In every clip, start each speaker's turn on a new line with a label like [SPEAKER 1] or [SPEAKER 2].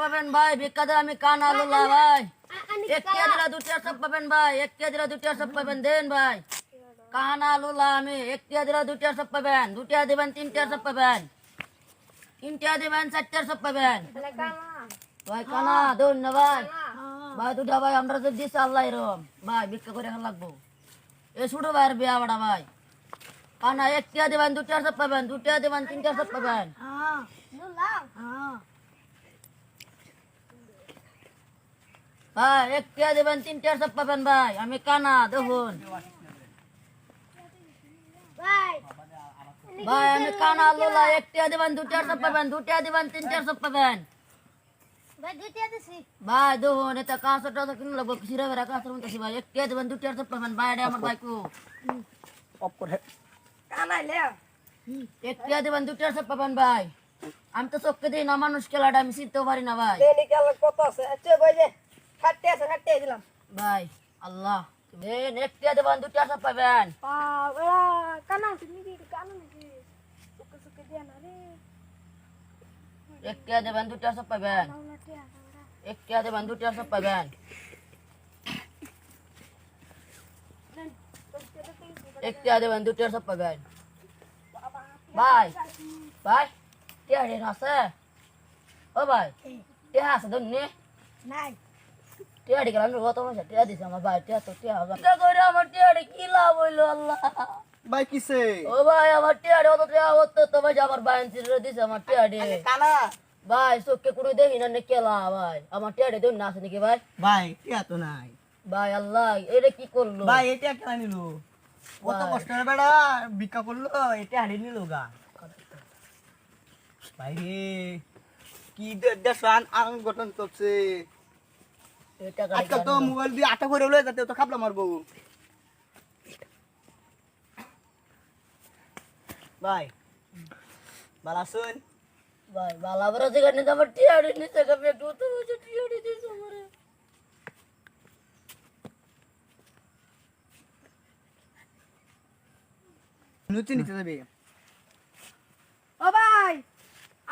[SPEAKER 1] পাবেন ভাই, ভিক্ষা দেন, আমি কানা লোলা ভাই। এক টিয়া দিলা 2 টিয়া সব পাবেন ভাই, এক টিয়া দিলা 2 টিয়া সব পাবেন, দেন ভাই। কানা লোলা আমি, এক টিয়া দিলা 2 টিয়া সব পাবেন, 2 টিয়া দিবেন 3 টিয়া সব পাবেন, 3 টিয়া দিবেন 4 টিয়া সব পাবেন। ভাই কানা দেন না ভাই, ভাই দুটা ভাই আমরা তো দিছি আল্লাহ এরম ভাই, ভিক্ষা করে খাওয়া লাগবো। এ ছোট ভাইয়ের বিয়া বড়া ভাই, কানা এক টিয়া দিবেন 2 টিয়া সব পাবেন, 2 টিয়া দিবেন 3 টিয়া সব পাবেন। ভাই এক টিয়া দিবেন 3 টিয়া সব পাবেন ভাই, আমি কানা দেখুন ভাই, আমি কানা লোলা, এক টিয়া দিবেন 2 টিয়া সব পাবেন, 2 টিয়া দিবেন 3 টিয়া সব পাবেন। ভাই দেখুন এটা কাঁচা টাচা কিনে লাগবো, সিরা বেড়া কাঁচা মতো ভাই, এক টিয়া দিবেন 2 টিয়া সব পাবেন ভাই, এটা আমার ভাই কো
[SPEAKER 2] অফ করে
[SPEAKER 1] এক টিয়া দিবেন 2 টিয়া সব পাবেন ভাই। আমি তো চোখকে দিই না মানুষ, খেলাটা আমি চিনতেও পারি না ভাই।
[SPEAKER 2] কত আছে আচ্ছা ভাই যে 60 আছে 60 দিলাম
[SPEAKER 1] ভাই আল্লাহ দেন, এক টিয়া দিবেন 2 টিয়া সব পাবেন।
[SPEAKER 3] কানা তুমি কি কানা নাকি সুকে সুকে দিয়া না রে
[SPEAKER 1] এক টিয়া দিবেন 2 টিয়া সব পাবেন, এক টিয়া দিবেন 2 টিয়া সব পাবেন। এক টিয়া দিবেন 2 টিয়া সব পাবেন ভাই। ভাই টিয়া রে আছে ও ভাই, টিয়া আছে ধন্যে
[SPEAKER 3] নাই
[SPEAKER 1] টিয়া ডি গেলাম কত পয়সা টিয়া দিছে আমার ভাই, টিয়া তো টিয়া হবে টিয়া করে আমার টিয়া ডি কি লাভ হইলো আল্লাহ।
[SPEAKER 2] ভাই কিসে
[SPEAKER 1] ও ভাই আমার টিয়া ডি অত টিয়া হতো তো ভাই, আমার ভাই আনছিল দিছে আমার টিয়া ডি
[SPEAKER 2] কানা
[SPEAKER 1] ভাই, চোখকে কোনো দেখি না কেলা ভাই, আমার টিয়া ডি ধন্য আছে নাকি ভাই?
[SPEAKER 2] ভাই টিয়া তো নাই
[SPEAKER 1] ভাই আল্লাহ এটা কি করলো
[SPEAKER 2] ভাই এটা কেন নিল কত কষ্টের বেড়া ভিক্ষা করলো, এটা হারিয়ে নিল গা ভাই রে কি দেশান আং গঠন চলছে
[SPEAKER 1] এটা
[SPEAKER 2] আজকাল তো মোবাইল দিয়ে আটা করে উলে যাতে তো খাবলা মারবো ভাই বালা শুন
[SPEAKER 1] ভাই বালা বড় জায়গা নিতে আমার টিয়া ডি নিতে কবে একটু তো টিয়া ডি দিছে আমারে।
[SPEAKER 2] নুচি নিতে যাবে
[SPEAKER 3] ও ভাই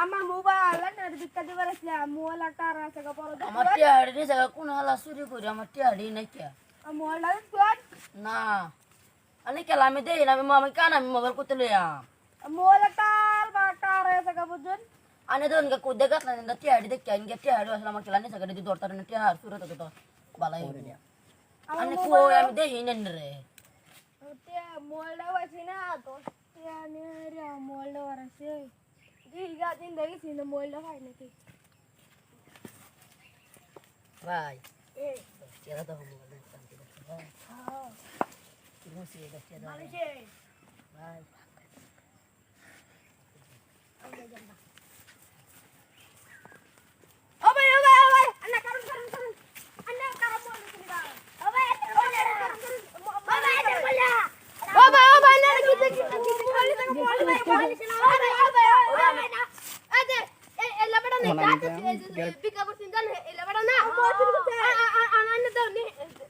[SPEAKER 3] আমার মোবাইল না বিক্কা দিবার আছে মোবাইল টার আছে গো পরে
[SPEAKER 1] আমার টিয়া ডি নিছে কোন হালা চুরি করে আমার টিয়া ডি নাই কে
[SPEAKER 3] মোবাইল লাগে কোন
[SPEAKER 1] না আমি কেলা আমি দেই না, আমি কানা আমি মোবাইল করতে লইয়াম
[SPEAKER 3] মোবাইল টার বা টার আছে গো বুঝুন
[SPEAKER 1] আনে ধরুন কে কুদে গাছ না টিয়া ডি দেখতে আইন গে টিয়া ডি আসলে আমার কেলা নিছে গড়ে দি দরতার না টিয়া সুরে তো তো বালাই আমি কই আমি দেই না রে
[SPEAKER 3] টিয়া মোবাইল আছে না তো টিয়া নে রে মোবাইল আছে দিগা দিন দেখি সিন মোবাইল হয় নাকি
[SPEAKER 1] ভাই
[SPEAKER 3] এ
[SPEAKER 1] টিয়া তো মোবাইল শান্তি দেখতে ভাই
[SPEAKER 3] হ্যাঁ
[SPEAKER 1] কি মুসি দেখতে দাও
[SPEAKER 3] মালিশে
[SPEAKER 1] ভাই।
[SPEAKER 3] ও ভাই আন্না কারণ আন্না কারণ মোবাইল কিনে দাও ও ভাই ও ভাই না কি মোবাইল থেকে মোবাইল কিনা ও ভাই না আদে এ লাবড়া নে কাছে বিকা করছিন জান এ লাবড়া না আন্না দাও নে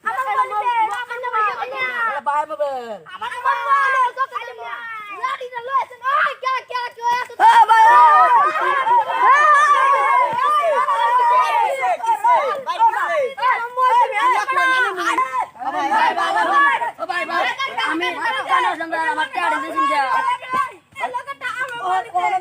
[SPEAKER 3] আমার মোবাইল আন্না ভাই
[SPEAKER 1] ভাই মোবাইল
[SPEAKER 3] আমার মোবাইল তো কাটে না গাড়ি না লয়েছেন ও কে
[SPEAKER 1] আমি কানা সঙ্গে আমার টিয়া ডি দিছেন যা
[SPEAKER 3] এ লোকটা আমার মোবাইল